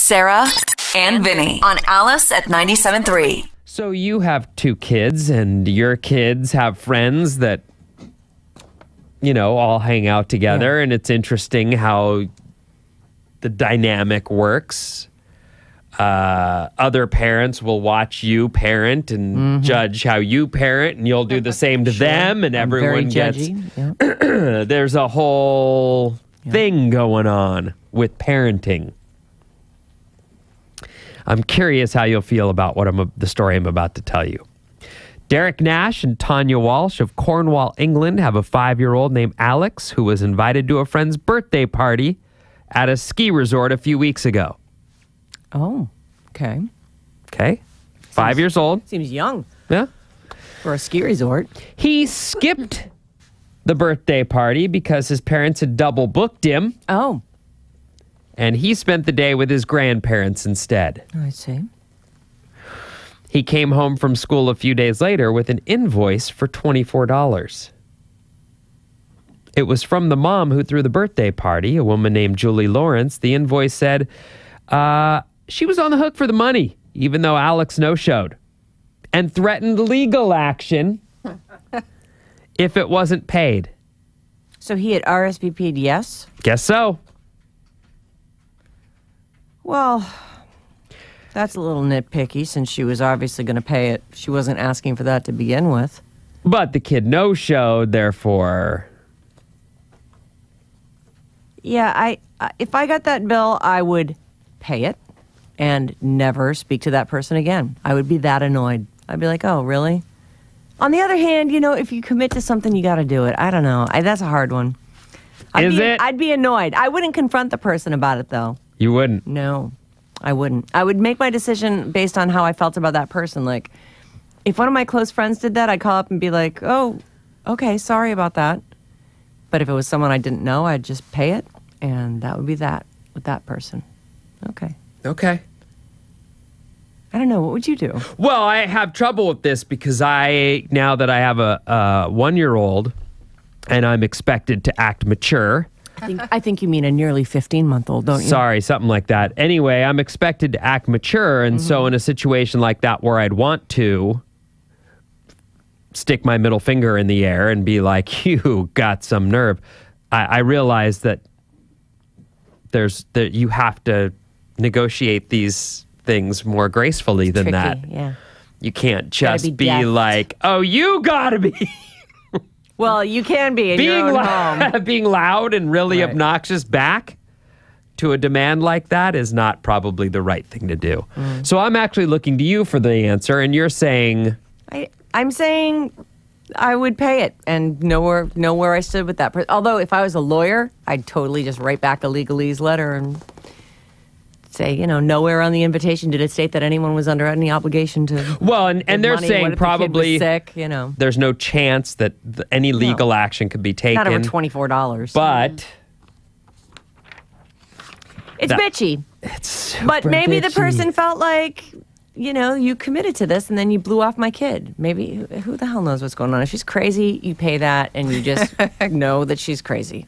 Sarah and Vinnie on Alice at 97.3. So you have 2 kids, and your kids have friends that, all hang out together, and it's interesting how the dynamic works. Other parents will watch you parent and judge how you parent, and you'll do the same to them, and everyone gets... There's a whole thing going on with parenting. I'm curious how you'll feel about the story I'm about to tell you. Derek Nash and Tanya Walsh of Cornwall, England, have a 5-year-old named Alex who was invited to a friend's birthday party at a ski resort a few weeks ago. Oh, okay. Okay. 5 years old. Seems young. Yeah. For a ski resort. He skipped the birthday party because his parents had double booked him. Oh. And he spent the day with his grandparents instead. I see. He came home from school a few days later with an invoice for $24. It was from the mom who threw the birthday party, a woman named Julie Lawrence. The invoice said she was on the hook for the money, even though Alex no-showed, and threatened legal action if it wasn't paid. So he had RSVP'd yes? Guess so. Well, that's a little nitpicky since she was obviously going to pay it. She wasn't asking for that to begin with. But the kid no-showed, therefore... Yeah, if I got that bill, I would pay it and never speak to that person again. I would be that annoyed. I'd be like, oh, really? On the other hand, if you commit to something, you got to do it. I don't know. That's a hard one. I'd be annoyed. I wouldn't confront the person about it, though. You wouldn't? No, I wouldn't. I would make my decision based on how I felt about that person. Like, if one of my close friends did that, I'd call up and be like, oh, okay, sorry about that. But if it was someone I didn't know, I'd just pay it, and that would be that with that person. Okay. Okay. I don't know. What would you do? Well, I have trouble with this because now that I have a 1-year-old and I'm expected to act mature. I think you mean a nearly 15-month-old, don't you? Sorry, something like that. Anyway, I'm expected to act mature, and so in a situation like that where I'd want to stick my middle finger in the air and be like, you got some nerve, I realize that you have to negotiate these things more gracefully than tricky, that. Yeah. You can't just be deft. like, oh, you gotta be... Well, you can be in your own home. Being loud and really obnoxious back to a demand like that is not probably the right thing to do. So I'm actually looking to you for the answer, and you're saying... I'm saying I would pay it and know where I stood with that person. Although if I was a lawyer, I'd totally just write back a legalese letter and say, nowhere on the invitation did it state that anyone was under any obligation to. Well, and they're saying probably the kid was sick, there's no chance that any legal action could be taken. Not over $24. But it's bitchy. It's super But maybe the bitchy. person felt like, you committed to this and then you blew off my kid. Maybe, who the hell knows what's going on? If she's crazy, you pay that and you just know that she's crazy.